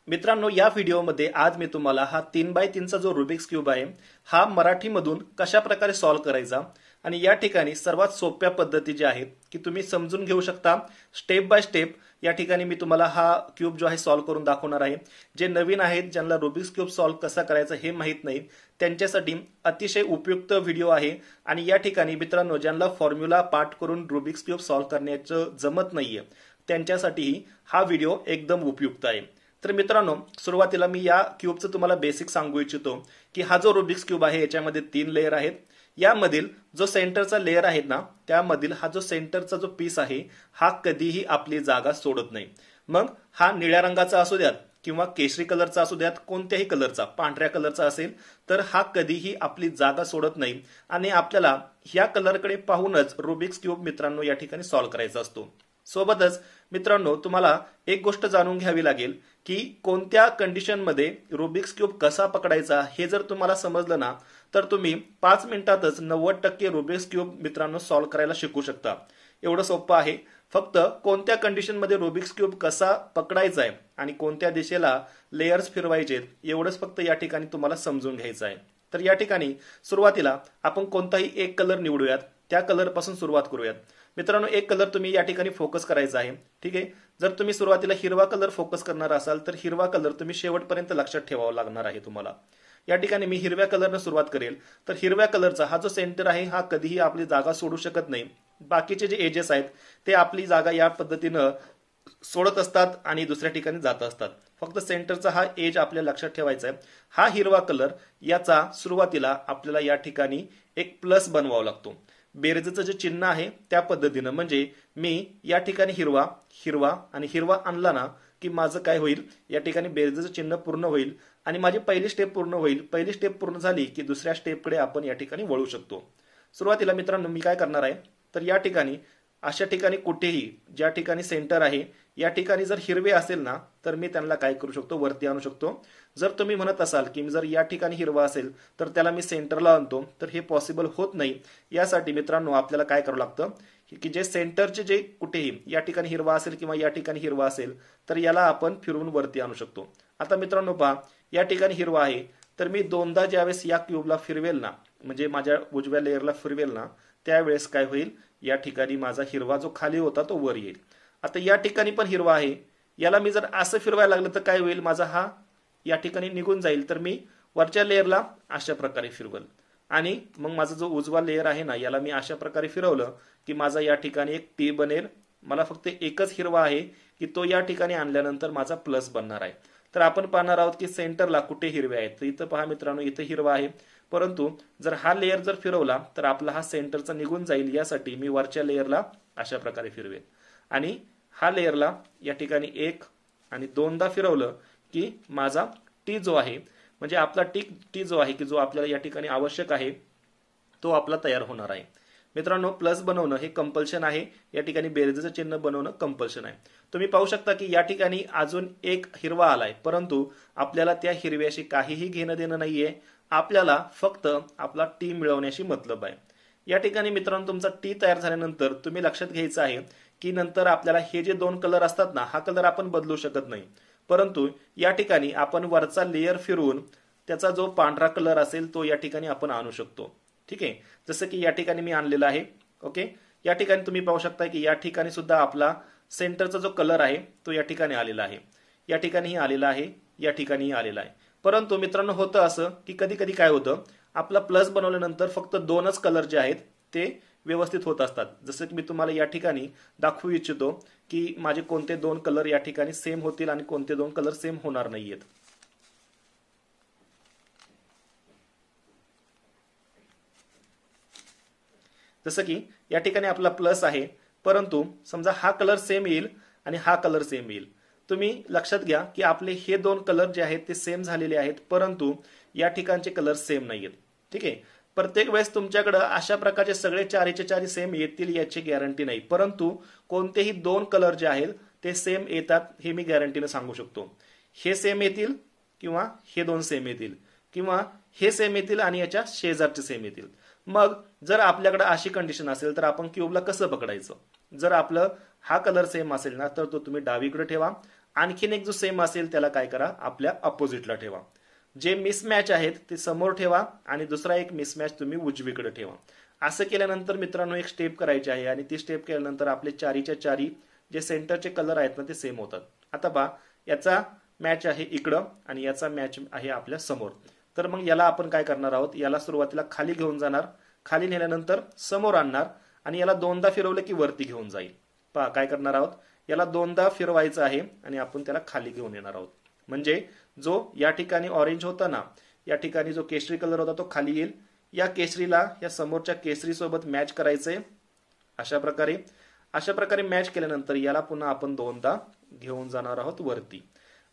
मित्रांनो, या व्हिडिओमध्ये आज मी तुम्हाला हा 3x3 चा जो रुबिक्स क्यूब आहे हा मराठीमधून कशा प्रकारे सॉल्व्ह करायचा आणि या ठिकाणी सर्वात सोप्या पद्धती जी आहेत की तुम्ही समजून घेऊ शकता स्टेप बाय स्टेप। या ठिकाणी मी तुम्हाला हा क्यूब जो आहे सॉल्व्ह करून दाखवणार आहे। जे नवीन आहेत, ज्यांना रुबिक्स क्यूब सॉल्व्ह कसा करायचा हे माहित नाही, त्यांच्यासाठी अतिशय उपयुक्त व्हिडिओ आहे। आणि या ठिकाणी मित्रांनो, ज्यांना फॉर्म्युला पाठ करून रुबिक्स क्यूब सॉल्व्ह करण्याचं जमत नाहीये त्यांच्यासाठीही हा व्हिडिओ एकदम उपयुक्त आहे। तर मित्रांनो, सुरुवातीला मी या क्यूबचं तुम्हाला बेसिक सांगू इच्छितो की हा जो रुबिक्स क्यूब आहे याच्यामध्ये 3 लेयर आहेत। यामधील जो सेंटरचा लेयर आहे ना, त्यामधील हा जो सेंटरचा जो पीस आहे हा कधीही आपली जागा सोडत नाही। मग हा निळ्या रंगाचा असू द्यात किंवा केशरी कलरचा असू द्यात, कोणत्याही कलरचा, पांढऱ्या कलरचा असेल तर हा कधीही आपली जागा सोडत नाही आणि आपल्याला ह्या कलरकडे पाहूनच रुबिक्स क्यूब मित्रांनो या ठिकाणी सॉल्व्ह करायचा असतो। सोबतच मित्रांनो, तुम्हाला एक गोष्ट जाणून घ्यावी लागेल की कोणत्या कंडिशन मध्ये रुबिक्स क्यूब कसा पकडायचा हे जर तुम्हाला समजलं ना, तर तुम्ही 5 मिनिटातच 90% रुबिक्स क्यूब मित्रांनो सॉल्व्ह करायला शिकू शकता। एवढं सोपं आहे। फक्त कोणत्या कंडिशन मध्ये रुबिक्स क्यूब कसा पकडायचा आहे आणि कोणत्या दिशेला लेयर्स फिरवायचे एवढंच फक्त या ठिकाणी तुम्हाला समजून घ्यायचं आहे। तर या ठिकाणी सुरुवातीला आपण कोणताही एक कलर निवडूयात, त्या कलर पासून सुरुवात करूयात। मित्रांनो, एक कलर तुम्ही या ठिकाणी फोकस करायचा आहे, ठीक आहे। जर तुम्ही सुरुवातीला हिरवा कलर फोकस करणार असाल तर हिरवा कलर तुम्ही शेवटपर्यंत लक्षात ठेवावा लागणार आहे तुम्हाला। या ठिकाणी मी हिरव्या कलरनं सुरुवात करेल तर हिरव्या कलरचा हा जो सेंटर आहे हा कधीही आपली जागा सोडू शकत नाही। बाकीचे जे एजेस आहेत ते आपली जागा या पद्धतीनं सोडत असतात आणि दुसऱ्या ठिकाणी जात असतात। फक्त सेंटरचा हा एज आपल्या लक्षात ठेवायचा आहे। हा हिरवा कलर याचा सुरुवातीला आपल्याला या ठिकाणी एक प्लस बनवावा लागतो। बेरजेचं जे चिन्ह आहे त्या पद्धतीनं, म्हणजे मी या ठिकाणी हिरवा हिरवा आणि हिरवा आणला ना की माझं काय होईल, या ठिकाणी बेरजेचं चिन्ह पूर्ण होईल आणि माझी पहिली स्टेप पूर्ण होईल। पहिली स्टेप पूर्ण झाली की दुसऱ्या स्टेपकडे आपण या ठिकाणी वळू शकतो। सुरुवातीला मित्रांनो मी काय करणार आहे, तर या ठिकाणी अशा ठिकाणी कुठेही ज्या ठिकाणी सेंटर आहे या ठिकाणी जर हिरवे असेल ना तर मी त्यांना काय करू शकतो, वरती आणू शकतो। जर तुम्ही म्हणत असाल की जर या ठिकाणी हिरवा असेल तर त्याला मी सेंटरला आणतो, तर हे पॉसिबल होत नाही। यासाठी मित्रांनो आपल्याला काय करावं लागतं की जे सेंटरचे जे कुठेही या ठिकाणी हिरवा असेल किंवा या ठिकाणी हिरवा असेल तर याला आपण फिरवून वरती आणू शकतो। आता मित्रांनो पहा, या ठिकाणी हिरवा आहे तर मी दोनदा ज्यावेळेस या क्यूबला फिरवेल ना, म्हणजे माझ्या उजव्या लेयरला फिरवेल ना, त्यावेळेस काय होईल, या ठिकाणी माझा हिरवा जो खाली होता तो वर येईल। आता या ठिकाणी पण हिरवा आहे, याला मी जर असं फिरवायला लागलं तर काय होईल, माझा हा या ठिकाणी निघून जाईल। तर मी वरच्या लेयरला अशा प्रकारे फिरवल आणि मग माझा जो उजवा लेयर आहे ना याला मी अशा प्रकारे फिरवलं की माझा या ठिकाणी एक टी बनेल। मला फक्त एकच हिरवा आहे की तो या ठिकाणी आणल्यानंतर माझा प्लस बनणार आहे। तर आपण पाहणार आहोत की सेंटरला कुठे हिरवे आहेत, तर इथं पहा मित्रांनो, इथं हिरवा आहे, परंतु जर हा लेयर जर फिरवला तर आपला हा सेंटरचा निघून जाईल। यासाठी मी वरच्या लेयरला अशा प्रकारे फिरवेल आणि हा लेयरला या ठिकाणी एक आणि दोनदा फिरवलं की माझा टी जो आहे, म्हणजे आपला टी जो आहे की जो आपल्याला या ठिकाणी आवश्यक आहे तो आपला तयार होणार आहे। मित्रांनो, प्लस बनवणं हे कंपल्शन आहे, या ठिकाणी बेरजेचं चिन्ह बनवणं कंपल्शन आहे। तुम्ही पाहू शकता की या ठिकाणी अजून एक हिरवा आलाय, परंतु आपल्याला त्या हिरव्याशी काहीही घेणं देणं नाहीये। आपल्याला फक्त आपला टी मिळवण्याशी मतलब आहे। या ठिकाणी मित्रांनो तुमचा टी तयार झाल्यानंतर तुम्ही लक्षात घ्यायचं आहे की नंतर आपल्याला हे जे दोन कलर असतात ना, हा कलर आपण बदलू शकत नाही, परंतु या ठिकाणी आपण वरचा लेयर फिरवून त्याचा जो पांढरा कलर असेल तो या ठिकाणी आपण आणू शकतो, ठीक आहे। जसं की या ठिकाणी मी आणलेला आहे, ओके। या ठिकाणी तुम्ही पाहू शकता की या ठिकाणी सुद्धा आपला सेंटरचा जो कलर आहे तो या ठिकाणी आलेला आहे, या ठिकाणीही आलेला आहे, या ठिकाणीही आलेला आहे। परंतु मित्रांनो होतं असं की कधी कधी काय होतं, आपला प्लस बनवल्यानंतर फक्त दोनच कलर जे आहेत ते व्यवस्थित होत असतात। जसं की मी तुम्हाला या ठिकाणी दाखवू इच्छितो की माझे कोणते दोन कलर या ठिकाणी सेम होतील आणि कोणते दोन कलर सेम होणार नाहीयेत। जसं की या ठिकाणी आपला प्लस आहे, परंतु समजा हा कलर सेम येईल आणि हा कलर सेम येईल। तुम्ही लक्षात घ्या की आपले हे दोन कलर जे आहेत ते सेम झालेले आहेत, परंतु या ठिकाणचे कलर सेम नाहीयेत, ठीक आहे। प्रत्येक वेळेस तुमच्याकडे अशा प्रकारचे सगळे चारीचे चारी सेम येतील याची गॅरंटी नाही, परंतु कोणतेही दोन कलर जे आहेत ते सेम येतात हे मी गॅरंटीने सांगू शकतो। हे सेम येतील किंवा हे दोन सेम येतील किंवा हे सेम येतील आणि याच्या शेजारचे सेम येतील। मग जर आपल्याकडे अशी कंडिशन असेल तर आपण क्यूबला कसं पकडायचं, जर आपलं हा कलर सेम असेल ना तर तो तुम्ही डावीकडे ठेवा आणखीन एक जो सेम असेल त्याला काय करा, आपल्या अपोजिटला ठेवा. जे मिसमॅच आहेत ते समोर ठेवा आणि दुसरा एक मिसमॅच तुम्ही उजवीकडे ठेवा. असं केल्यानंतर मित्रांनो एक स्टेप करायची आहे आणि ती स्टेप केल्यानंतर आपले चारीच्या चारी जे सेंटरचे कलर आहेत ना ते सेम होतात. आता पहा, याचा मॅच आहे इकडं आणि याचा मॅच आहे आपल्या समोर. तर मग याला आपण काय करणार आहोत, याला सुरुवातीला खाली घेऊन जाणार, खाली नेल्यानंतर समोर आणणार आणि याला दोनदा फिरवलं की वरती घेऊन जाईल. पहा काय करणार आहोत, याला दोनदा फिरवायचं आहे आणि आपण त्याला खाली घेऊन येणार आहोत. म्हणजे जो या ठिकाणी ऑरेंज होता ना, या ठिकाणी जो केशरी कलर होता तो खाली येईल. या केशरीला या समोरच्या केशरी सोबत मॅच करायचंय अशा प्रकारे मॅच केल्यानंतर याला पुन्हा आपण दोनदा घेऊन जाणार आहोत वरती.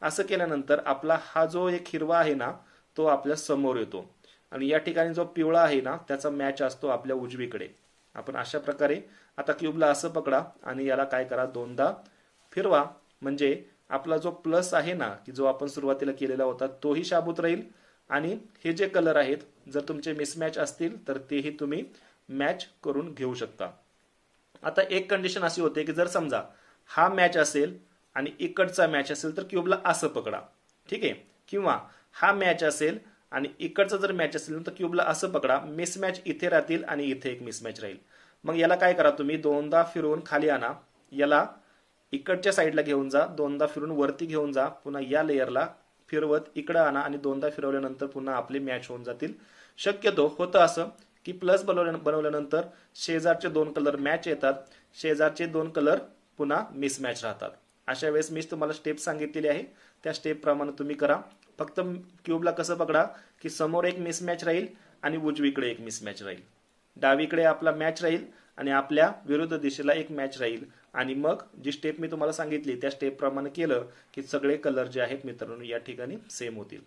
असं केल्यानंतर आपला हा जो एक हिरवा आहे ना तो आपल्या समोर येतो आणि या ठिकाणी जो पिवळा आहे ना त्याचा मॅच असतो आपल्या उजवीकडे. आपण अशा प्रकारे आता क्यूबला असं पकडा आणि याला काय करा, दोनदा फिरवा. म्हणजे आपला जो प्लस आहे ना की जो आपण सुरुवातीला केलेला होता तोही शाबूत राहील आणि हे जे कलर आहेत जर तुमचे मिसमॅच असतील तर तेही तुम्ही मॅच करून घेऊ शकता. आता एक कंडिशन अशी होते की जर समजा हा मॅच असेल आणि इकडचा मॅच असेल तर क्यूबला असं पकडा, ठीक आहे. किंवा हा मॅच असेल आणि इकडचा जर मॅच असेल तर क्यूबला असं पकडा, मिसमॅच इथे राहतील आणि इथे एक मिसमॅच राहील. मग याला काय करा, तुम्ही दोनदा फिरवून खाली आणा, याला इकडच्या साईडला घेऊन जा, दोनदा फिरून वरती घेऊन जा, पुन्हा या लेयरला फिरवत इकडे आणा आणि दोनदा फिरवल्यानंतर पुन्हा आपले मॅच होऊन जातील. शक्यतो होतं असं की प्लस बनवल्यानंतर शेजारचे दोन कलर मॅच येतात, शेजारचे दोन कलर पुन्हा मिसमॅच राहतात. अशा वेळेस मी तुम्हाला स्टेप सांगितलेली आहे, त्या स्टेप प्रमाणे तुम्ही करा. फक्त क्यूबला कसं पकडा की समोर एक मिसमॅच राहील आणि उजवीकडे एक मिसमॅच राहील, डावीकडे आपला मॅच राहील आणि आपल्या विरुद्ध दिशेला एक मॅच राहील. आणि मग जी स्टेप मी तुम्हाला सांगितली त्या स्टेप प्रमाणे केलं की सगळे कलर जे आहेत मित्रांनो या ठिकाणी सेम होतील.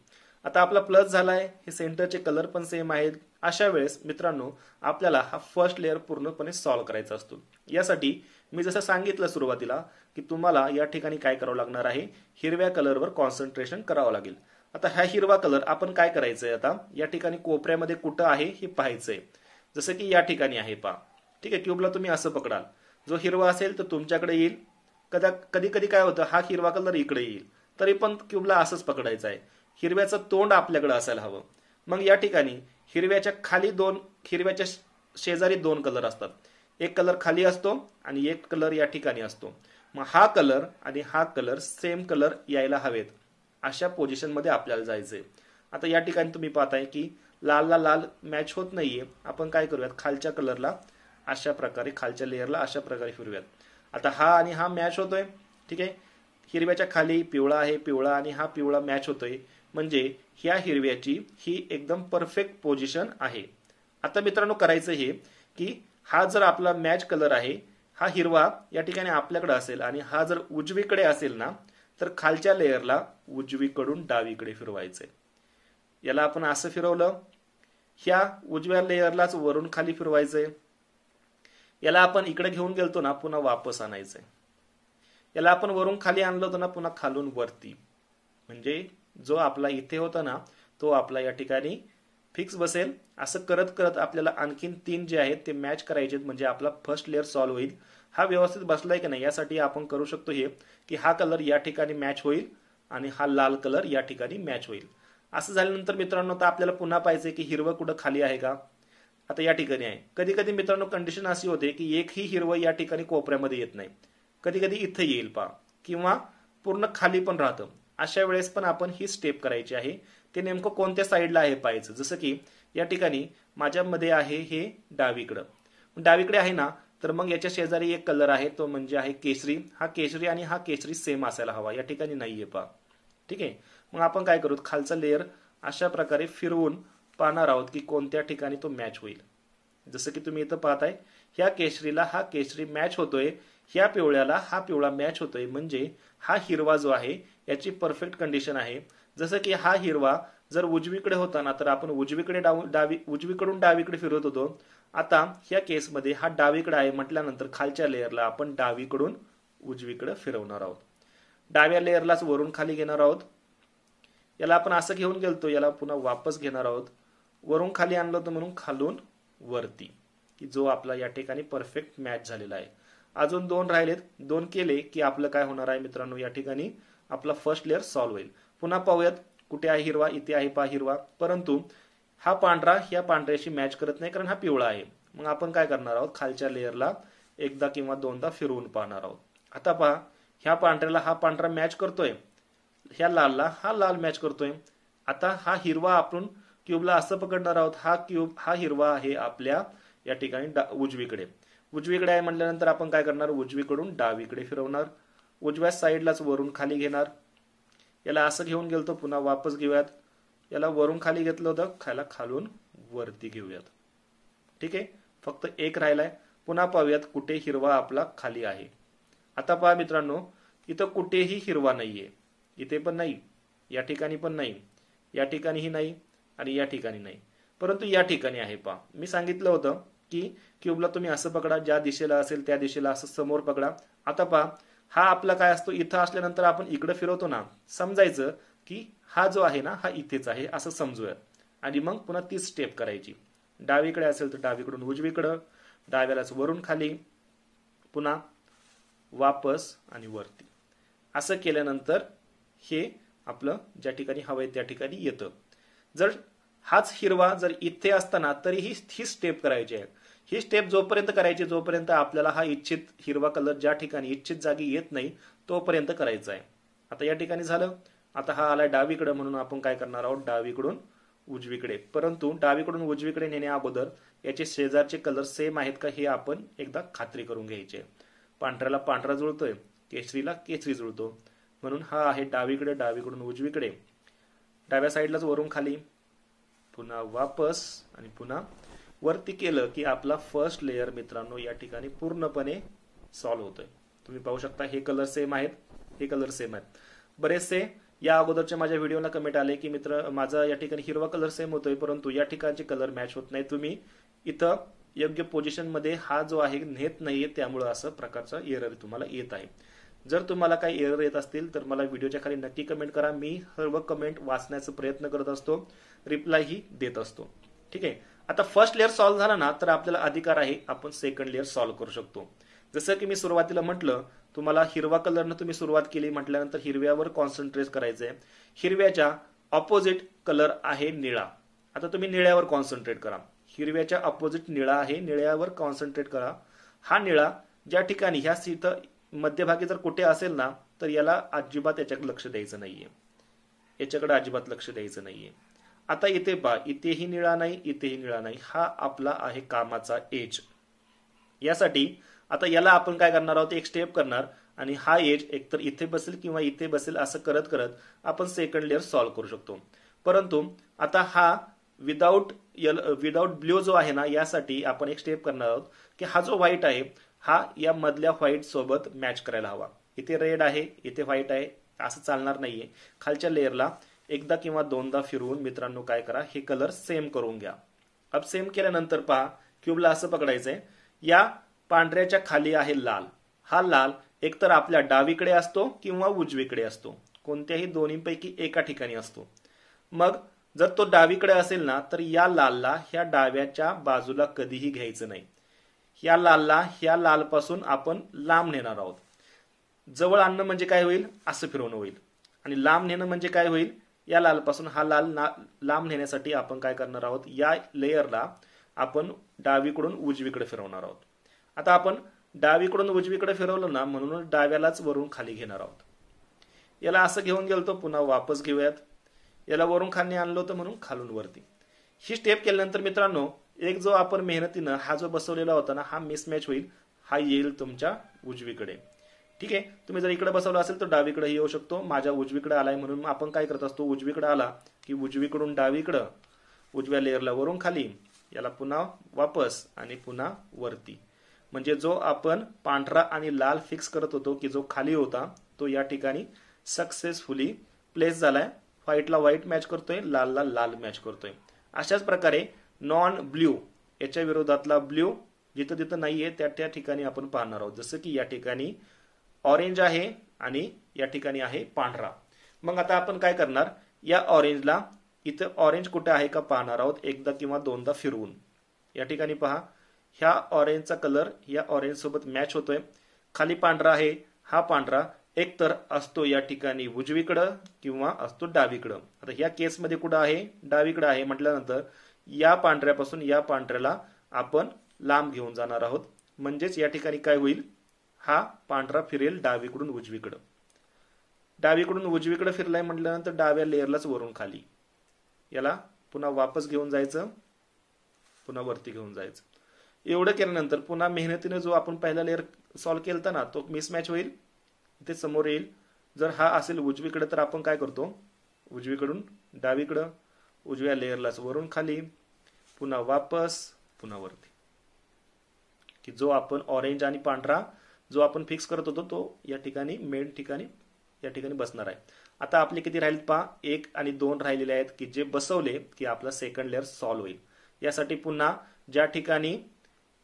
आता आपला प्लस झालाय, हे सेंटरचे कलर पण सेम आहेत. अशा वेळेस मित्रांनो आपल्याला हा फर्स्ट लेअर पूर्णपणे सॉल्व्ह करायचा असतो. यासाठी मी जसं सांगितलं सुरुवातीला की तुम्हाला या ठिकाणी काय करावं लागणार आहे, हिरव्या कलरवर कॉन्सन्ट्रेशन करावं लागेल. आता हा हिरवा कलर आपण काय करायचंय, आता या ठिकाणी कोपऱ्यामध्ये कुठं आहे हे पाहायचंय. जसं की या ठिकाणी आहे पहा, ठीक आहे. क्यूबला तुम्ही असं पकडाल, जो हिरवा असेल तर तुमच्याकडे येईल. कधी कधी काय होतं, हा हिरवा कलर इकडे येईल, तरी पण क्यूबला असंच पकडायचं आहे. हिरव्याचं तोंड आपल्याकडे असायला हवं. मग या ठिकाणी हिरव्याच्या खाली हिरव्याच्या शेजारी दोन कलर असतात. एक कलर खाली असतो आणि एक कलर या ठिकाणी असतो. मग हा कलर आणि हा कलर सेम कलर यायला हवेत, अशा पोझिशन मध्ये आपल्याला जायचंय. आता या ठिकाणी तुम्ही पाहताय की लालला लाल मॅच होत नाहीये. आपण काय करूयात, खालच्या कलरला अशा प्रकारे, खालच्या लेअरला अशा प्रकारे फिरूयात. आता हा आणि हा मॅच होतोय, ठीक आहे. हिरव्याच्या खाली पिवळा आहे, पिवळा आणि हा पिवळा मॅच होतोय, म्हणजे ह्या हिरव्याची ही एकदम परफेक्ट पोझिशन आहे. आता मित्रांनो करायचं हे की हा जर आपला मॅच कलर आहे, हा हिरवा या ठिकाणी आपल्याकडे असेल आणि हा जर उजवीकडे असेल ना तर खालच्या लेयरला उजवीकडून डावीकडे फिरवायचंय. याला आपण असं फिरवलं, ह्या उजव्या लेयरलाच वरून खाली फिरवायचंय. याला आपण इकडे घेऊन गेलतो ना पुन्हा वापस आणायचंय. याला आपण वरून खाली आणलं होतं ना पुन्हा खालून वरती. म्हणजे जो आपला इथे होता ना तो आपला या ठिकाणी फिक्स बसेल. असं करत करत आपल्याला आणखीन 3 जे आहेत ते मॅच करायचे, म्हणजे आपला फर्स्ट लेअर सॉल्व्ह होईल. हा व्यवस्थित बसलाय की नाही यासाठी आपण करू शकतो हे की हा कलर या ठिकाणी मॅच होईल आणि हा लाल कलर या ठिकाणी मॅच होईल. असं झाल्यानंतर मित्रांनो तर आपल्याला पुन्हा पाहिजे की हिरवं कुठं खाली आहे का. आता या ठिकाणी आहे. कधी कधी मित्रांनो कंडिशन अशी होते की एकही हिरवं या ठिकाणी कोपऱ्यामध्ये येत नाही, कधी कधी इथं येईल पा, किंवा पूर्ण खाली पण राहतं. अशा वेळेस पण आपण ही स्टेप करायची आहे. ते नेमकं कोणत्या साईडला आहे पाहायचं. जसं की या ठिकाणी माझ्यामध्ये आहे हे डावीकडे आहे ना, तर मग याच्या शेजारी एक कलर आहे तो म्हणजे आहे केशरी. हा केशरी आणि हा केशरी सेम असायला हवा, या ठिकाणी नाहीये पा, ठीक आहे. मग आपण काय करू, खालचा लेअर अशा प्रकारे फिरवून पाहणार आहोत की कोणत्या ठिकाणी तो मॅच होईल. जसं की तुम्ही इथं पाहताय, ह्या केशरीला हा केशरी मॅच होतोय, ह्या पिवळ्याला हा पिवळा मॅच होतोय, म्हणजे हा हिरवा जो आहे याची परफेक्ट कंडिशन आहे. जसं की हा हिरवा जर उजवीकडे होता ना तर आपण उजवीकडून डावीकडे फिरवत होतो. आता ह्या केसमध्ये हा डावीकडे आहे म्हटल्यानंतर खालच्या लेअरला आपण डावीकडून उजवीकडे फिरवणार आहोत. डाव्या लेअरलाच वरून खाली घेणार आहोत. याला आपण असं घेऊन गेलतो, याला पुन्हा वापस घेणार आहोत. वरून खाली आणलं होतं म्हणून खालून वरती, की जो आपला या ठिकाणी परफेक्ट मॅच झालेला आहे. अजून 2 राहिलेत. 2 केले की आपलं काय होणार आहे मित्रांनो, या ठिकाणी आपला फर्स्ट लेअर सॉल्व्ह होईल. पुन्हा पाहूयात कुठे आहे हिरवा, इथे आहे पहा हिरवा, परंतु हा पांढरा ह्या पांढऱ्याशी मॅच करत नाही कारण हा पिवळा आहे. मग आपण काय करणार आहोत, खालच्या लेअरला एकदा किंवा दोनदा फिरवून पाहणार आहोत. आता पहा ह्या पांढऱ्याला हा पांढरा मॅच करतोय, ह्या लालला हा लाल मॅच करतोय. आता हा हिरवा आपण क्यूबला असं पकडणार आहोत, हा क्यूब हा हिरवा आहे आपल्या या ठिकाणी उजवीकडे आहे म्हटल्यानंतर आपण काय करणार, उजवीकडून डावीकडे फिरवणार, उजव्या साईडलाच वरून खाली घेणार. याला असं घेऊन गेलतो, पुन्हा वापस घेऊयात. याला वरून खाली घेतलं होतं, खालून वरती घेऊयात. ठीक आहे, फक्त एक राहिलाय. पुन्हा पाहूयात कुठे हिरवा आपला खाली आहे. आता पहा मित्रांनो, इथं कुठेही हिरवा नाहीये, इथे पण नाही, या ठिकाणी पण नाही, या ठिकाणीही नाही आणि या ठिकाणी नाही, परंतु या ठिकाणी आहे. पहा मी सांगितलं होतं की क्यूबला तुम्ही असं पकडा, ज्या दिशेला असेल त्या दिशेला असं समोर पकडा. आता पहा हा आपला काय असतो, इथं असल्यानंतर आपण इकडे फिरवतो ना, समजायचं की हा जो आहे ना हा इथेच आहे असं समजूयात. आणि मग पुन्हा तीच स्टेप करायची. डावीकडे असेल तर डावीकडून उजवीकडं, डाव्यालाच वरून खाली, पुन्हा वापस आणि वरती. असं केल्यानंतर हे आपलं ज्या ठिकाणी हवंय त्या ठिकाणी येतं. जर हाच हिरवा जर इथे असताना तरीही ही स्टेप करायची आहे. ही स्टेप जोपर्यंत करायची जोपर्यंत आपल्याला हा इच्छित हिरवा कलर ज्या ठिकाणी इच्छित जागी येत नाही तोपर्यंत करायचा आहे. आता या ठिकाणी झालं. आता हा आलाय डावीकडे म्हणून आपण काय करणार आहोत, डावीकडून उजवीकडे. परंतु डावीकडून उजवीकडे नेण्या अगोदर याचे शेजारचे कलर सेम आहेत का हे आपण एकदा खात्री करून घ्यायचे. पांढऱ्याला पांढरा जुळतोय, केशरीला केशरी जुळतो, म्हणून हा आहे डावीकडून उजवीकडे. डाव्या साईडलाच वरून खाली, पुन्हा वापस आणि पुन्हा वरती केलं की आपला फर्स्ट लेअर मित्रांनो या ठिकाणी पूर्णपणे सॉल्व्ह होतोय. तुम्ही पाहू शकता हे कलर सेम आहेत, हे कलर सेम आहेत. बरेचसे या अगोदरच्या माझ्या व्हिडिओला कमेंट आले की मित्र माझा या ठिकाणी हिरवा कलर सेम होतोय परंतु या ठिकाणचे कलर मॅच होत नाही, तुम्ही इथं योग्य पोझिशन मध्ये हा जो आहे नेत नाहीये त्यामुळे असं प्रकारचा एरर तुम्हाला येत आहे. जर तुम्हाला काही एरर येत असतील तर मला व्हिडिओच्या खाली नक्की कमेंट करा. मी सर्व कमेंट वाचण्याचा प्रयत्न करत असतो, रिप्लायही देत असतो. ठीक आहे. आता फर्स्ट लेअर सॉल्व्ह झाला ना तर आपल्याला अधिकार आहे आपण सेकंड लेअर सॉल्व्ह करू शकतो. जसं की मी सुरुवातीला म्हटलं, तुम्हाला हिरवा कलरनं तुम्ही सुरुवात केली म्हटल्यानंतर हिरव्यावर कॉन्सन्ट्रेट करायचंय. हिरव्याच्या ऑपोजिट कलर आहे निळा. आता तुम्ही निळ्यावर कॉन्सन्ट्रेट करा. हिरव्याच्या ऑपोजिट निळा आहे, निळ्यावर कॉन्सन्ट्रेट करा. हा निळा ज्या ठिकाणी ह्या सीट मध्यभागी जर कुठे असेल ना तर याला अजिबात याच्याकडे लक्ष द्यायचं नाहीये, याच्याकडे अजिबात लक्ष द्यायचं नाहीये. आता इथे पहा, इथेही निळा नाही, इथेही निळा नाही, हा आपला आहे कामाचा एज. यासाठी आता याला आपण काय करणार आहोत, एक स्टेप करणार आणि हा एज एकतर इथे बसेल किंवा इथे बसेल असं करत करत आपण सेकंड लेअर सॉल्व्ह करू शकतो. परंतु आता हा विदाउट ब्ल्यू जो आहे ना यासाठी आपण एक स्टेप करणार आहोत की हा जो व्हाईट आहे हा या मधल्या व्हाईट सोबत मॅच करायला हवा. इथे रेड आहे, इथे व्हाईट आहे, असं चालणार नाहीये. खालच्या लेअरला एकदा किंवा दोनदा फिरवून मित्रांनो काय करा, हे कलर सेम करून घ्या. अब सेम केल्यानंतर पहा क्यूबला असं पकडायचंय, या पांढऱ्याच्या खाली आहे लाल. हा लाल एकतर आपल्या डावीकडे असतो किंवा उजवीकडे असतो, कोणत्याही दोन्हीपैकी एका ठिकाणी असतो. मग जर तो डावीकडे असेल ना तर या लालला ह्या डाव्याच्या बाजूला कधीही घ्यायचं नाही. या लालला ह्या लालपासून आपण लांब नेणार आहोत. जवळ आणणं म्हणजे काय होईल, असं फिरवणं होईल. आणि लांब नेणं म्हणजे काय होईल, या लालपासून हा लाल लांब नेण्यासाठी आपण काय करणार आहोत, या लेअरला आपण डावीकडून उजवीकडे फिरवणार आहोत. आता आपण डावीकडून उजवीकडे फिरवलं ना म्हणून डाव्यालाच वरून खाली घेणार आहोत. याला असं घेऊन गेलतो, पुन्हा वापस घेऊयात. याला वरून खाली आणलं होतं म्हणून खालून वरती. ही स्टेप केल्यानंतर मित्रांनो एक जो आपण मेहनतीनं हा जो बसवलेला होता ना हा मिसमॅच होईल, हा येईल तुमच्या उजवीकडे. ठीक आहे. तुम्ही जर इकडे बसवलं असेल तर डावीकडे येऊ शकतो. माझ्या उजवीकडे आलाय म्हणून आपण काय करत असतो, उजवीकडे आला की उजवीकडून डावीकडं, उजव्या लेअरला वरून खाली, याला पुन्हा वापस आणि पुन्हा वरती. म्हणजे जो आपण पांढरा आणि लाल फिक्स करत होतो की जो खाली होता तो या ठिकाणी सक्सेसफुली प्लेस झालाय. व्हाईटला व्हाईट मॅच करतोय, लालला लाल मॅच करतोय. अशाच प्रकारे नॉन ब्ल्यू याच्या विरोधातला ब्ल्यू जिथं तिथं नाहीये त्या त्या ठिकाणी आपण पाहणार आहोत. जसं की या ठिकाणी ऑरेंज आहे आणि या ठिकाणी आहे पांढरा. मग आता आपण काय करणार, या ऑरेंजला इथं ऑरेंज कुठे आहे का पाहणार आहोत एकदा किंवा दोनदा फिरवून. या ठिकाणी पहा ह्या ऑरेंजचा कलर या ऑरेंज सोबत मॅच होतोय. खाली पांढरा आहे, हा पांढरा एक तर असतो या ठिकाणी उजवीकडं किंवा असतो डावीकडं. आता ह्या केसमध्ये कुठं आहे? डावीकडं आहे म्हटल्यानंतर या पांढऱ्यापासून या पांढऱ्याला आपण लांब घेऊन जाणार आहोत. म्हणजेच या ठिकाणी काय होईल? हा पांढरा फिरेल डावीकडून उजवीकडं. डावीकडून उजवीकडे फिरलाय म्हटल्यानंतर डाव्या लेअरलाच वरून खाली. याला पुन्हा वापस घेऊन जायचं, पुन्हा वरती घेऊन जायचं. एवढं केल्यानंतर पुन्हा मेहनतीने जो आपण पहिला लेअर सॉल्व्ह केलता ना तो मिसमॅच होईल, इथे समोर येईल. जर हा असेल उजवीकडे तर आपण काय करतो? उजवीकडून डावीकडं, उजव्या लेअरलाच वरून खाली, पुन्हा वापस, पुन्हा वरती. की जो आपण ऑरेंज आणि पांढरा जो आपण फिक्स करत होतो तो या ठिकाणी मेन ठिकाणी या ठिकाणी बसणार आहे. आता आपले किती राहिले पहा? 1 आणि 2 राहिलेले आहेत की जे बसवले की आपला सेकंड लेअर सॉल्व्ह होईल. यासाठी पुन्हा ज्या ठिकाणी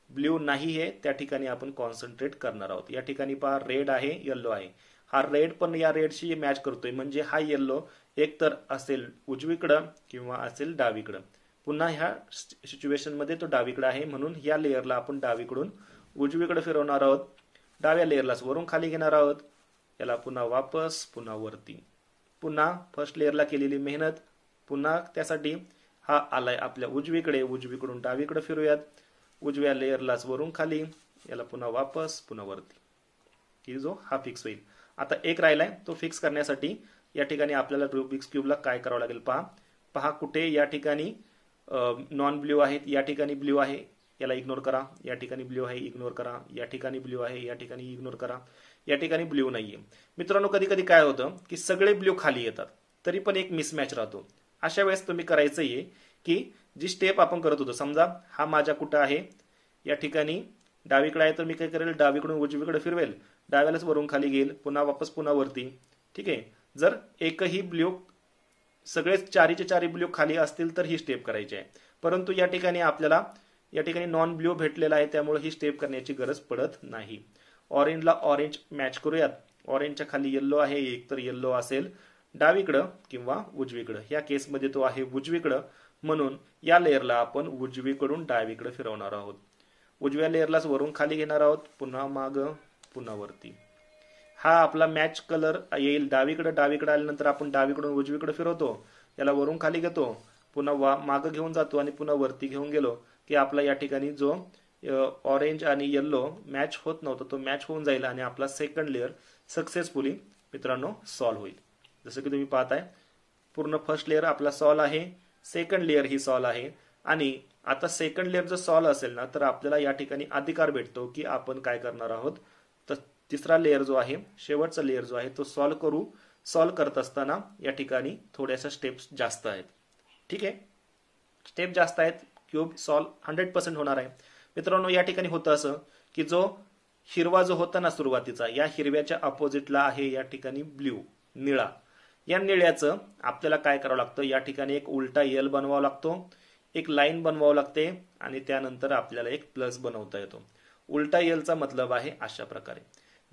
ब्ल्यू नाही आहे त्या ठिकाणी आपण कॉन्सन्ट्रेट करणार आहोत. या ठिकाणी पहा रेड आहे, येल्लो आहे. हा रेड पण या रेडशी मॅच करतोय म्हणजे हा येल्लो एक तर असेल उजवीकडं किंवा असेल डावीकडं. पुन्हा ह्या सिच्युएशन मध्ये तो डावीकडे आहे म्हणून या लेअरला आपण डावीकडून उजवीकडे फिरवणार आहोत. डाव्या लेअरलाच वरून खाली घेणार आहोत. याला पुन्हा वापस, पुन्हा वरती. पुन्हा फर्स्ट लेअरला केलेली मेहनत पुन्हा त्यासाठी हा आलाय आपल्या उजवीकडे, उजवीकडून डावीकडे फिरूयात. उजव्या लेअरलाच वरून खाली, याला पुन्हा वापस, पुन्हा वरती. की जो हा फिक्स होईल. आता एक राहिलाय तो फिक्स करण्यासाठी या ठिकाणी आपल्याला रुबिक्स क्यूबला काय करावं लागेल पहा. पहा कुठे या ठिकाणी नॉन ब्ल्यू आहेत, या ठिकाणी ब्ल्यू आहे, याला इग्नोर करा. या ठिकाणी ब्ल्यू आहे, इग्नोर करा. या ठिकाणी ब्ल्यू आहे, या ठिकाणी इग्नोर करा. या ठिकाणी ब्ल्यू नाहीये. मित्रांनो कधी कधी काय होतं की सगळे ब्ल्यू खाली येतात तरी पण एक मिसमॅच राहतो. अशा वेळेस तुम्ही करायचं आहे की जी स्टेप आपण करत होतो, समजा हा माझ्या कुठं आहे या ठिकाणी डावीकडे आहे तर मी काय करेल? डावीकडून उजवीकडे फिरवेल, डाव्यालाच वरून खाली घेईल, पुन्हा वापस, पुन्हा वरती. ठीक आहे. जर एकही ब्ल्यू सगळेच चारीचे चारी ब्ल्यू खाली असतील तर ही स्टेप करायची आहे. परंतु या ठिकाणी आपल्याला या ठिकाणी नॉन ब्ल्यू भेटलेला आहे त्यामुळे ही स्टेप करण्याची गरज पडत नाही. ऑरेंजला ऑरेंज मॅच करूयात. ऑरेंजच्या खाली येल्लो आहे, एक तर येल्लो असेल डावीकडं किंवा उजवीकडं. या केसमध्ये तो आहे उजवीकडं म्हणून या लेअरला आपण उजवीकडून डावीकडे फिरवणार आहोत. उजव्या लेअरलाच वरून खाली घेणार आहोत, पुन्हा माग, पुन्हा वरती. हा आपला मॅच कलर येईल डावीकडे. डावीकडे आल्यानंतर आपण डावीकडून उजवीकडे फिरवतो, याला वरून खाली घेतो, पुन्हा माग घेऊन जातो आणि पुन्हा वरती घेऊन गेलो की आपला या ठिकाणी जो ऑरेंज आणि येल्लो मॅच होत नव्हता तो मॅच होऊन जाईल आणि आपला सेकंड लेअर सक्सेसफुली मित्रांनो सॉल्व्ह होईल. जसं की तुम्ही पाहताय पूर्ण फर्स्ट लेअर आपला सॉल्व्ह आहे, सेकंड लेअर ही सॉल्व्ह आहे. आणि आता सेकंड लेअर जर सॉल्व्ह असेल ना तर आपल्याला या ठिकाणी अधिकार भेटतो की आपण काय करणार आहोत. तर तिसरा लेअर जो आहे, शेवटचा लेअर जो आहे तो सॉल्व्ह करू. सॉल्व्ह करत असताना या ठिकाणी थोड्याशा स्टेप्स जास्त आहेत. ठीक आहे, स्टेप जास्त आहेत, क्यूब सॉल्व्ह 100% होणार आहे. मित्रांनो या ठिकाणी होतं असं की जो हिरवा जो होता ना सुरुवातीचा, या हिरव्याच्या अपोजिटला आहे या ठिकाणी ब्ल्यू, निळा. या निळ्याचं आपल्याला काय करावं लागतं? या ठिकाणी एक उलटा एल बनवावा लागतो, एक लाईन बनवावं लागते आणि त्यानंतर आपल्याला एक प्लस बनवता येतो. उलटा एलचा मतलब आहे अशा प्रकारे.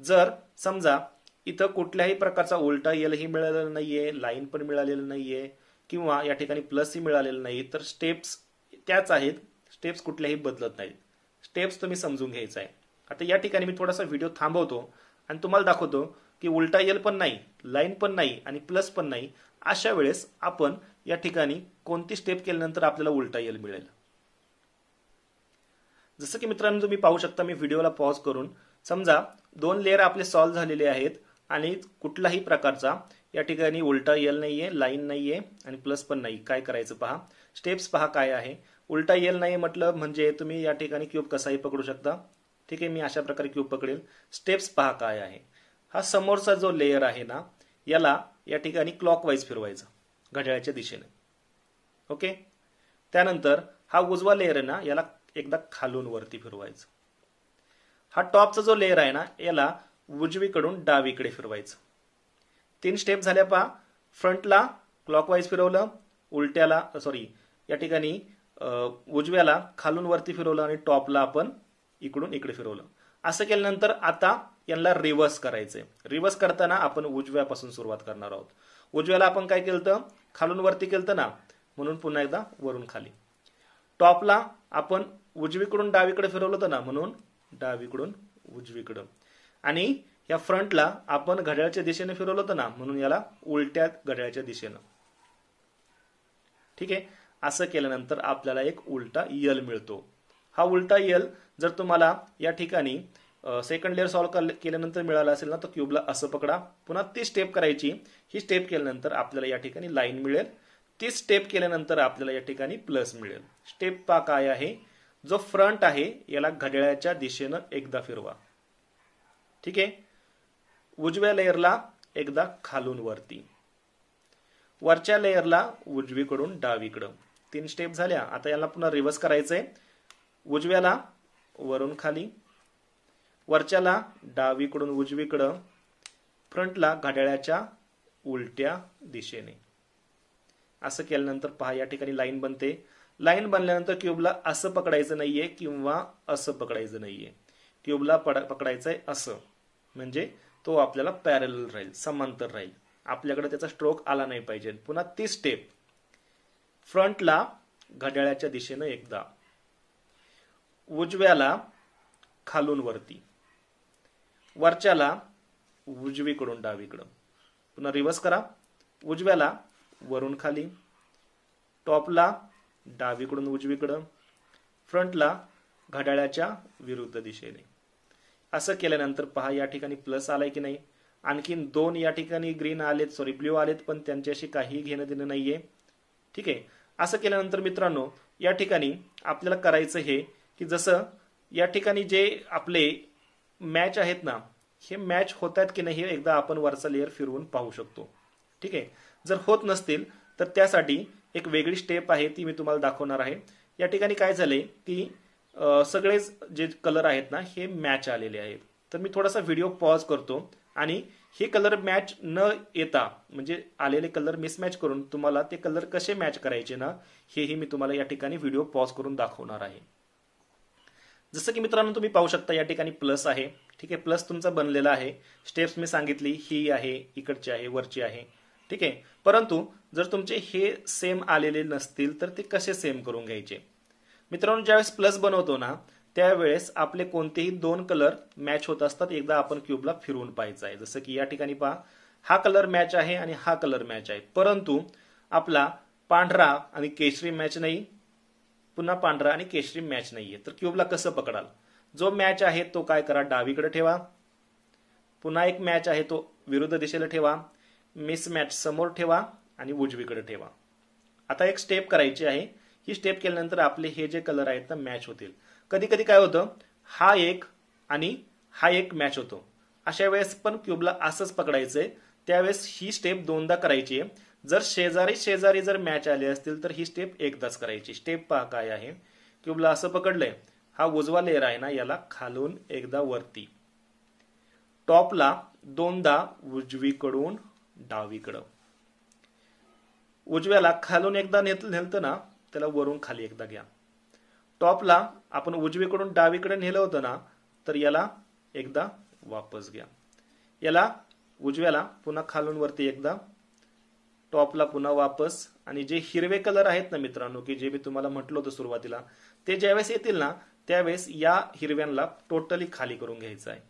जर समजा इथं कुठल्याही प्रकारचा उलटा एल ही मिळालेला नाहीये, लाईन पण मिळालेलं नाहीये किंवा या ठिकाणी प्लस ही मिळालेलं नाही, तर स्टेप्स त्याच आहेत, स्टेप्स कुठल्याही बदलत नाहीत. स्टेप्स तुम्ही समजून घ्यायचं आहे. आता या ठिकाणी मी थोडासा व्हिडिओ थांबवतो आणि तुम्हाला दाखवतो की उलटा एल पण नाही, लाईन पण नाही आणि प्लस पण नाही. अशा वेळेस आपण या ठिकाणी कोणती स्टेप केल्यानंतर आपल्याला उलटा एल मिळेल. जसं की मित्रांनो तुम्ही पाहू शकता, मी व्हिडिओला पॉज करून, समजा 2 लेअर आपले सॉल्व्ह झालेले आहेत आणि कुठलाही प्रकारचा या ठिकाणी उलटा एल नाहीये, लाईन नाहीये आणि प्लस पण नाही. काय करायचं पहा, स्टेप्स पहा काय आहे. उलटा एल नाही म्हटलं म्हणजे तुम्ही या ठिकाणी क्यूब कसाही पकडू शकता. ठीक आहे, मी अशा प्रकारे क्यूब पकडेल. स्टेप्स पहा काय आहे. हा समोरचा जो लेअर आहे ना याला या ठिकाणी क्लॉकवाईज फिरवायचा घड्याळाच्या दिशेने. ओके, त्यानंतर हा उजवा लेअर आहे ना याला एकदा खालून वरती फिरवायचं. हा टॉपचा जो लेअर आहे ना याला उजवीकडून डावीकडे फिरवायचं. 3 स्टेप झाल्या पहा. फ्रंटला क्लॉकवाईज फिरवलं, उलट्याला या ठिकाणी उजव्याला खालून वरती फिरवलं आणि टॉपला आपण इकडून इकडे फिरवलं. असं केल्यानंतर आता यांना रिव्हर्स करायचंय. रिव्हर्स करताना आपण उजव्यापासून सुरुवात करणार आहोत. उजव्याला आपण काय केलं, खालून वरती केलं ना, म्हणून पुन्हा एकदा वरून खाली. टॉपला आपण उजवीकडून डावीकडे फिरवलं होतं ना, म्हणून डावीकडून उजवीकडं. आणि ह्या फ्रंटला आपण घड्याळाच्या दिशेने फिरवलं होतं ना, म्हणून याला उलट्या घड्याळाच्या दिशेनं. ठीक आहे. असं केल्यानंतर आपल्याला एक उलटा यल मिळतो. हा उलटा यल जर तुम्हाला या ठिकाणी सेकंड लेअर सॉल्व्ह केल्यानंतर मिळाला असेल ना, तर क्यूबला असं पकडा. पुन्हा ती स्टेप करायची. ही स्टेप केल्यानंतर आपल्याला या ठिकाणी लाईन मिळेल. ती स्टेप केल्यानंतर आपल्याला या ठिकाणी प्लस मिळेल. स्टेप पा काय आहे, जो फ्रंट आहे याला घड्याळाच्या दिशेनं एकदा फिरवा. ठीक आहे. उजव्या लेअरला एकदा खालून वरती, वरच्या लेअरला उजवीकडून डावीकडं. 3 स्टेप झाल्या. आता याला पुन्हा रिव्हर्स करायचंय. उजव्याला वरून खाली, वरच्याला डावीकडून उजवीकडं, फ्रंटला घड्याळाच्या उलट्या दिशेने. असं केल्यानंतर पहा या ठिकाणी लाईन बनते. लाईन बनल्यानंतर क्यूबला असं पकडायचं नाहीये किंवा असं पकडायचं नाहीये. क्यूबला पकडायचंय असं, म्हणजे तो आपल्याला पॅरलल राहील, समांतर राहील. आपल्याकडे त्याचा स्ट्रोक आला नाही पाहिजे. पुन्हा ती स्टेप, फ्रंटला घड्याळाच्या दिशेनं एकदा, उजव्याला खालून वरती, वरच्याला उजवीकडून डावीकडं. पुन्हा रिव्हर्स करा. उजव्याला वरून खाली, टॉपला डावीकडून उजवीकडं, फ्रंटला घड्याळाच्या विरुद्ध दिशेने. असं केल्यानंतर पहा या ठिकाणी प्लस आलाय की नाही. आणखीन 2 या ठिकाणी ग्रीन आलेत, सॉरी ब्ल्यू आलेत, पण त्यांच्याशी काही घेणं देणं नाहीये. ठीक आहे. असं केल्यानंतर मित्रांनो या ठिकाणी आपल्याला करायचं हे की जसं या ठिकाणी जे आपले मॅच आहेत ना, हे मॅच होत आहेत की नाही हे एकदा आपण वरचा लेअर फिरवून पाहू शकतो. ठीक आहे. जर होत नसतील तर त्यासाठी एक वेगळी स्टेप आहे, ती मी तुम्हाला दाखवणार आहे. या ठिकाणी काय झालंय की सगळेच जे कलर आहेत ना हे मॅच आलेले आहेत. तर मी थोडासा व्हिडिओ पॉज करतो आणि हे कलर मॅच न येता, म्हणजे आलेले कलर मिसमॅच करून तुम्हाला ते कलर कसे मॅच करायचे ना, हेही मी तुम्हाला या ठिकाणी व्हिडिओ पॉज करून दाखवणार आहे. जसं की मित्रांनो तुम्ही पाहू शकता या ठिकाणी प्लस आहे. ठीक आहे. प्लस तुमचा बनलेला आहे. स्टेप्स मी सांगितली, ही आहे, इकडची आहे, वरची आहे. ठीक आहे. परंतु जर तुमचे हे सेम आलेले नसतील तर ते कसे सेम करून घ्यायचे. मित्रांनो ज्यावेळेस प्लस बनवतो ना, त्यावेळेस आपले कोणतेही 2 कलर मॅच होत असतात. एकदा आपण क्यूबला फिरवून पाहायचं आहे. जसं की या ठिकाणी पहा, हा कलर मॅच आहे आणि हा कलर मॅच आहे, परंतु आपला पांढरा आणि केशरी मॅच नाही, पुन्हा पांढरा आणि केशरी मॅच नाहीये. तर क्यूबला कसं पकडाल. जो मॅच आहे तो काय करा, डावीकडे ठेवा. पुन्हा एक मॅच आहे तो विरुद्ध दिशेला ठेवा. मिसमॅच समोर ठेवा आणि उजवीकडे ठेवा. आता एक स्टेप करायची आहे. ही स्टेप केल्यानंतर आपले हे जे कलर आहेत ना मॅच होतील. कधी कधी काय होतं, हा एक आणि हा एक मॅच होतो. अशा वेळेस पण क्यूबला असंच पकडायचंय. त्यावेळेस ही स्टेप 2दा करायची आहे. जर शेजारी शेजारी जर मॅच आले असतील तर ही स्टेप एकदाच करायची. स्टेप पहा काय आहे. क्यूबला असं पकडलंय. हा उजवा लेअर आहे ना, याला खालून एकदा वरती, टॉपला 2दा उजवीकडून डावीकडं, उजव्याला खालून एकदा नेलतं ना, त्याला वरून खाली एकदा घ्या. टॉपला आपण उजवीकडून डावीकडे नेलं होतं ना, तर याला एकदा वापस घ्या. याला उजव्याला पुन्हा खालून वरती एकदा, टॉपला पुन्हा वापस. आणि जे हिरवे कलर आहेत ना मित्रांनो, की जे मी तुम्हाला म्हटलं होतं सुरुवातीला, ते ज्यावेळेस येतील ना त्यावेळेस या हिरव्यांना टोटली खाली करून घ्यायचं आहे.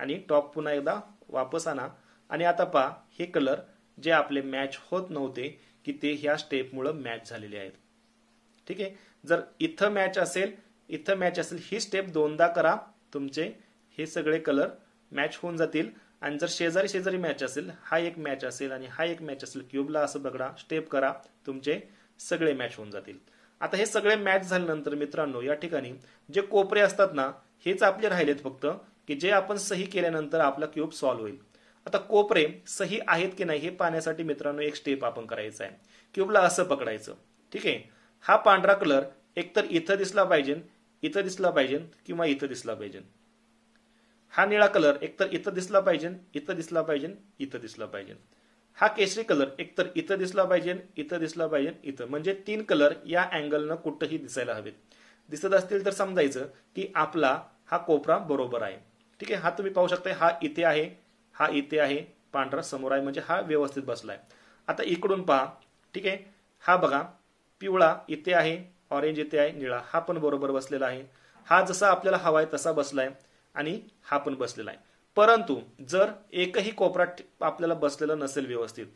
आणि टॉप पुन्हा एकदा वापस आणा. आणि आता पहा हे कलर जे आपले मॅच होत नव्हते की ते ह्या स्टेपमुळे मॅच झालेले आहेत. ठीक आहे. जर इथं मॅच असेल, इथं मॅच असेल, ही स्टेप 2दा करा, तुमचे हे सगळे कलर मॅच होऊन जातील. आणि जर शेजारी शेजारी मॅच असेल, हा एक मॅच असेल आणि हा एक मॅच असेल, क्यूबला असं बघा, स्टेप करा, तुमचे सगळे मॅच होऊन जातील. आता हे सगळे मॅच झाल्यानंतर मित्रांनो या ठिकाणी जे कोपरे असतात ना, हेच आपले राहिलेत फक्त, की जे आपण सही केल्यानंतर आपला क्यूब सॉल्व्ह होईल. आता कोपरे सही आहेत की नाही हे पाहण्यासाठी मित्रांनो एक स्टेप आपण करायचा आहे. क्यूबला असं पकडायचं. ठीक आहे. हा पांढरा कलर एकतर इथं दिसला पाहिजे, इथं दिसला पाहिजे किंवा इथं दिसला पाहिजे. हा निळा कलर एकतर इथं दिसला पाहिजे, इथं दिसला पाहिजे, इथं दिसला पाहिजे. हा केशरी कलर एकतर इथं दिसला पाहिजे, इथं दिसला पाहिजे, इथं. म्हणजे 3 कलर या अँगलनं कुठंही दिसायला हवेत. दिसत असतील तर समजायचं की आपला हा कोपरा बरोबर आहे. ठीक आहे. हा तुम्ही पाहू शकता, हा इथे आहे, हा इथे आहे, पांढरा समोर आहे, म्हणजे हा व्यवस्थित बसलाय. आता इकडून पहा. ठीक आहे. हा बघा, पिवळा इथे आहे, ऑरेंज इथे आहे, निळा हा पण बरोबर बसलेला आहे. हा जसा आपल्याला हवा आहे तसा बसलाय आणि हा पण बसलेला आहे. परंतु जर एकही कोपरा आपल्याला बसलेला नसेल व्यवस्थित,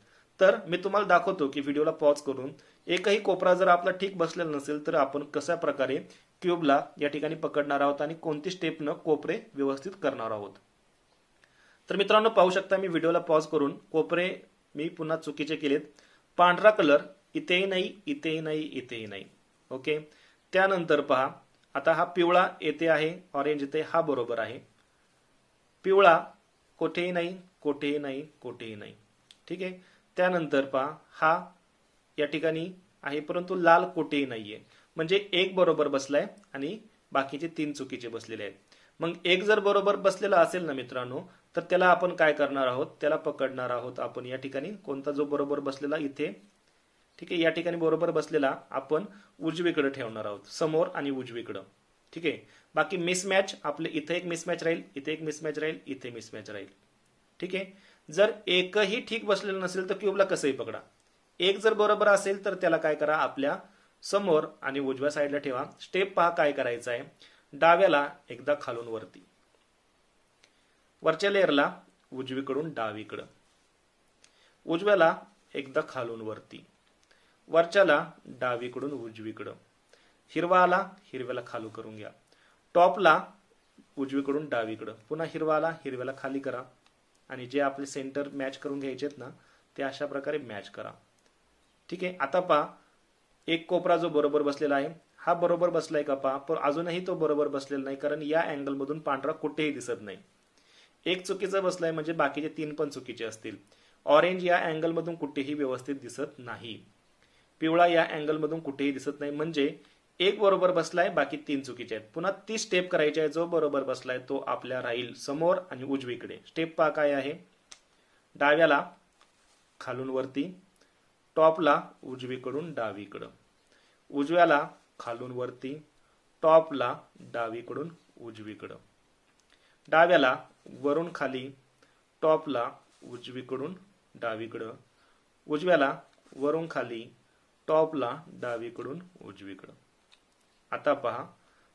तर मी तुम्हाला दाखवतो की व्हिडिओला पॉज करून एकही कोपरा जर आपला ठीक बसलेला नसेल तर आपण कशा प्रकारे क्यूबला या ठिकाणी पकडणार आहोत आणि कोणती स्टेपनं कोपरे व्यवस्थित करणार आहोत. तर मित्रांनो पाहू शकता मी व्हिडिओला पॉज करून कोपरे मी पुन्हा चुकीचे केलेत. पांढरा कलर इथेही नाही, इथेही नाही, इथेही नाही. ओके. त्यानंतर पहा आता हा पिवळा येथे आहे, ऑरेंज इथे, हा बरोबर आहे. पिवळा कोठेही नाही, कोठेही नाही, कोठेही नाही. ठीक आहे. त्यानंतर पहा हा या ठिकाणी आहे परंतु लाल कोठेही नाहीये, म्हणजे एक बरोबर बसलाय आणि बाकीचे 3 चुकीचे बसलेले आहेत. मग एक जर बरोबर बसलेला असेल ना मित्रांनो, तर त्याला आपण काय करणार आहोत, त्याला पकडणार आहोत आपण या ठिकाणी. कोणता जो बरोबर बसलेला इथे, ठीक आहे, या ठिकाणी बरोबर बसलेला आपण उजवीकडे ठेवणार आहोत, समोर आणि उजवीकडं. ठीक आहे. बाकी मिसमॅच आपले इथे एक मिसमॅच राहील, इथे एक मिसमॅच राहील, इथे मिसमॅच राहील. ठीक आहे. जर एकही ठीक बसलेलं नसेल तर क्यूबला कसंही पकडा. एक जर बरोबर असेल तर त्याला काय करा, आपल्या समोर आणि उजव्या साईडला ठेवा. स्टेप पहा काय करायचं आहे. डाव्याला एकदा खालून वरती, वरच्या लेअरला उजवीकडून डावीकडं, उजव्याला एकदा खालून वरती, वरच्याला डावीकडून उजवीकडं, हिरवा आला हिरव्याला खालू करून घ्या, टॉपला उजवीकडून डावीकडं, पुन्हा हिरवा आला हिरव्याला खाली करा आणि जे आपले सेंटर मॅच करून घ्यायचे आहेत ना ते अशा प्रकारे मॅच करा. ठीक आहे. आता पहा एक कोपरा जो बरोबर बसलेला आहे हा बरोबर बसलाय का पहा, पण अजूनही तो बरोबर बसलेला नाही कारण या अँगल मधून पांढरा कुठेही दिसत नाही. एक चुकीचा बसलाय म्हणजे बाकीचे 3 पण चुकीचे असतील. ऑरेंज या अँगल मधून कुठेही व्यवस्थित दिसत नाही. पिवळा या अँगल मधून कुठेही दिसत नाही, म्हणजे एक बरोबर बसलाय बाकी 3 चुकीचे आहेत. पुन्हा ती स्टेप करायची आहे. जो बरोबर बसलाय तो आपल्या राहील समोर आणि उजवीकडे. स्टेप पहा काय आहे. डाव्याला खालून वरती, टॉपला उजवीकडून डावीकडं, उजव्याला खालून वरती, टॉपला डावीकडून उजवीकडं, डाव्याला वरून खाली, टॉपला उजवीकडून डावीकडं, उजव्याला वरून खाली, टॉपला डावीकडून उजवीकडं. आता पहा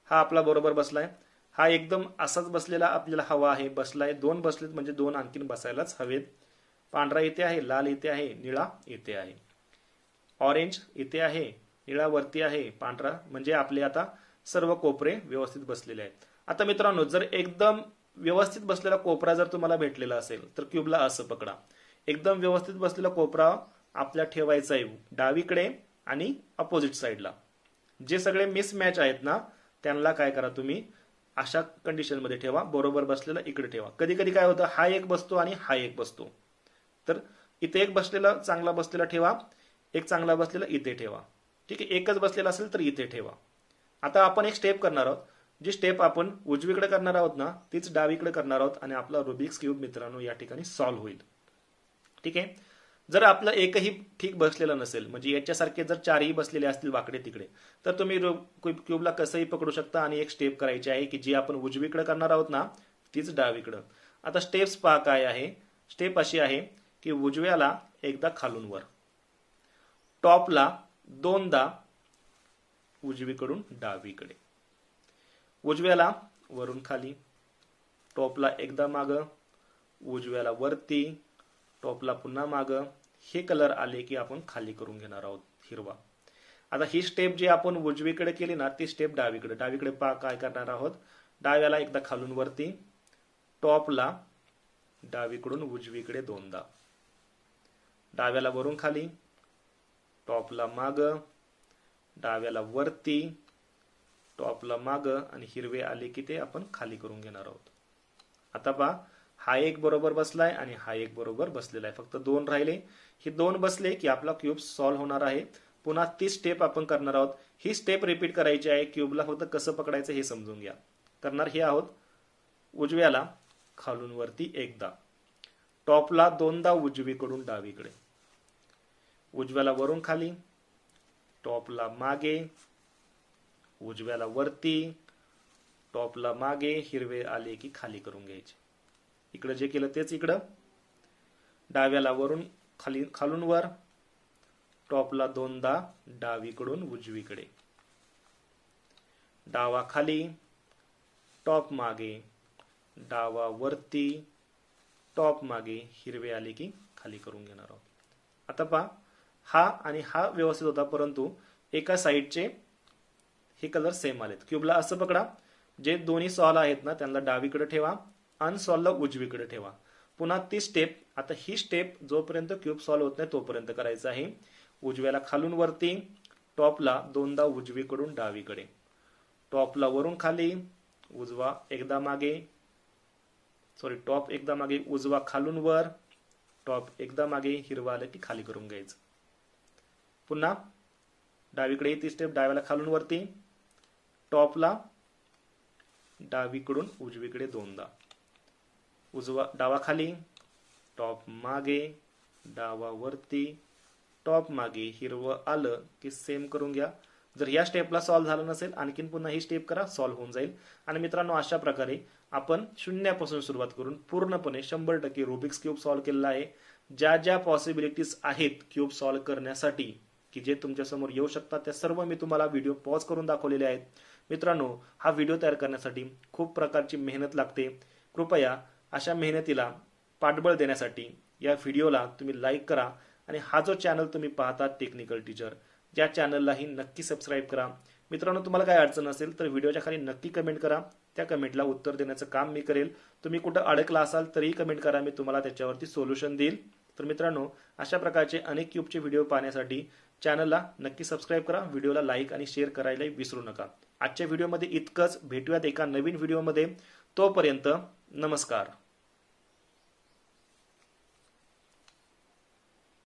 हा आपला बरोबर बसलाय. हा एकदम असाच बसलेला आपल्याला हवा आहे. बसलाय, 2 बसलेत म्हणजे 2 आणखीन बसायलाच हवेत. पांढरा इथे आहे, लाल इथे आहे, निळा इथे आहे, ऑरेंज इथे आहे, निळा वरती आहे, पांढरा, म्हणजे आपले आता सर्व कोपरे व्यवस्थित बसलेले आहेत. आता मित्रांनो जर एकदम व्यवस्थित बसलेला कोपरा जर तुम्हाला भेटलेला असेल तर क्यूबला असं पकडा. एकदम व्यवस्थित बसलेला कोपरा आपल्या ठेवायचा आहे डावीकडे आणि अपोजिट साईडला. जे सगळे मिसमॅच आहेत ना त्यांना काय करा, तुम्ही अशा कंडिशन मध्ये ठेवा. बरोबर बसलेला इकडे ठेवा. कधी कधी काय होतं, हा एक बसतो आणि हा एक बसतो, तर इथे एक बसलेला चांगला बसलेला ठेवा, एक चांगला बसलेला इथे ठेवा. ठीक आहे. एकच बसलेला असेल तर इथे ठेवा. आता आपण एक स्टेप करणार आहोत. जी स्टेप आपण उजवीकडे करणार आहोत ना तीच डावीकडे करणार आहोत आणि आपला रुबिक्स क्यूब मित्रांनो या ठिकाणी सॉल्व्ह होईल. ठीक आहे. जर आपलं एकही ठीक बसलेला नसेल, म्हणजे याच्यासारखे जर 4ही बसलेले असतील वाकडे तिकडे, तर तुम्ही क्यूबला कसंही पकडू शकता आणि एक स्टेप करायची आहे की जी आपण उजवीकडे करणार आहोत ना तीच डावीकडं. आता स्टेप्स पहा काय आहे. स्टेप अशी आहे की उजव्याला एकदा खालून वर, टॉपला 2दा उजवीकडून डावीकडे, उजव्याला वरून खाली, टॉपला एकदा मागं, उजव्याला वरती, टॉपला पुन्हा मागं. हे कलर आले की आपण खाली करून घेणार आहोत हिरवा. आता ही स्टेप जी आपण उजवीकडे केली ना ती स्टेप डावीकडे. डावीकडे पहा काय करणार आहोत. डाव्याला एकदा खालून वरती, टॉपला डावीकडून उजवीकडे 2दा, डाव्याला वरून खाली, टॉपला मागं, डाव्याला वरती, टॉपला मागं आणि हिरवे आले की ते आपण खाली करून घेणार आहोत. आता पहा हा एक बरोबर बसलाय आणि हा एक बरोबर बसलेला आहे. फक्त 2 राहिले. हे 2 बसले की आपला क्यूब सॉल्व्ह होणार आहे. पुन्हा ती स्टेप आपण करणार आहोत. ही स्टेप रिपीट करायची आहे. क्यूबला फक्त कसं पकडायचं हे समजून घ्या. करणार हे आहोत. उजव्याला खालून वरती एकदा, टॉपला 2दा उजवीकडून डावीकडे, उजव्याला वरून खाली, टॉपला मागे, उजव्याला वरती, टॉपला मागे, हिरवे आले की खाली करून घ्यायचे. इकडे जे केलं तेच इकडं. डाव्याला वरून खाली, खालून वर, टॉपला 2दा डावीकडून उजवीकडे, डावा खाली, टॉप मागे, डावा वरती, टॉप मागे हिरवे आले की खाली करून घेणार आहोत. आता पहा हा आणि हा व्यवस्थित होता, परंतु एका साईडचे हे कलर सेम आलेत. क्यूबला असं पकडा, जे दोन्ही सॉल आहेत ना त्यांना डावीकडे ठेवा, अनसॉल्वला उजवीकडे ठेवा. पुन्हा ती स्टेप, आता ही स्टेप जोपर्यंत क्यूब सॉल्व होत नाही तोपर्यंत करायचं आहे. उजव्याला खालून वरती, टॉपला दोनदा उजवीकडून डावीकडे, टॉपला वरून खाली, उजवा एकदा मागे, टॉप एकदा मागे, उजवा खालून वर, टॉप एकदा मागे, हिरवा आलं की खाली करून घ्यायचं. पुन्हा डावीकडे ती स्टेप, डाव्याला खालून वरती, टॉपला डावीकडून उजवीकडे दोनदा, उजवा डावा खाली, टॉप मागे, डावा वरती, टॉप मागे, हिरवं आलं की सेम करून घ्या. जर या स्टेपला सॉल्व्ह झालं नसेल आणखीन पुन्हा ही स्टेप करा, सॉल्व्ह होऊन जाईल. आणि मित्रांनो अशा प्रकारे आपण शून्यापासून सुरुवात करून पूर्णपणे 100% रुबिक्स क्यूब सॉल्व्ह केलेला आहे. ज्या ज्या पॉसिबिलिटीज आहेत क्यूब सॉल्व्ह करण्यासाठी की जे तुमच्या समोर येऊ शकतात त्या सर्व मी तुम्हाला व्हिडिओ पॉज करून दाखवलेले आहेत. मित्रांनो हा व्हिडिओ तयार करण्यासाठी खूप प्रकारची मेहनत लागते. कृपया अशा मेहनतीला पाठबळ देण्यासाठी या व्हिडिओला तुम्ही लाईक करा आणि हा जो चॅनल तुम्ही पाहता टेक्निकल टीचर, या चॅनललाही नक्की सबस्क्राईब करा. मित्रांनो तुम्हाला काय अडचण असेल तर व्हिडिओच्या खाली नक्की कमेंट करा, त्या कमेंटला उत्तर देण्याचं काम मी करेल. तुम्ही कुठं अडकला असाल तरीही कमेंट करा, मी तुम्हाला त्याच्यावरती सोल्युशन देईल. तर मित्रांनो अशा प्रकारचे अनेक क्यूबचे व्हिडिओ पाहण्यासाठी चॅनलला नक्की सबस्क्राईब करा, व्हिडिओला लाईक आणि शेअर करायला विसरू नका. आजच्या व्हिडिओमध्ये इतकंच. भेटूयात एका नवीन व्हिडिओमध्ये. तोपर्यंत नमस्कार.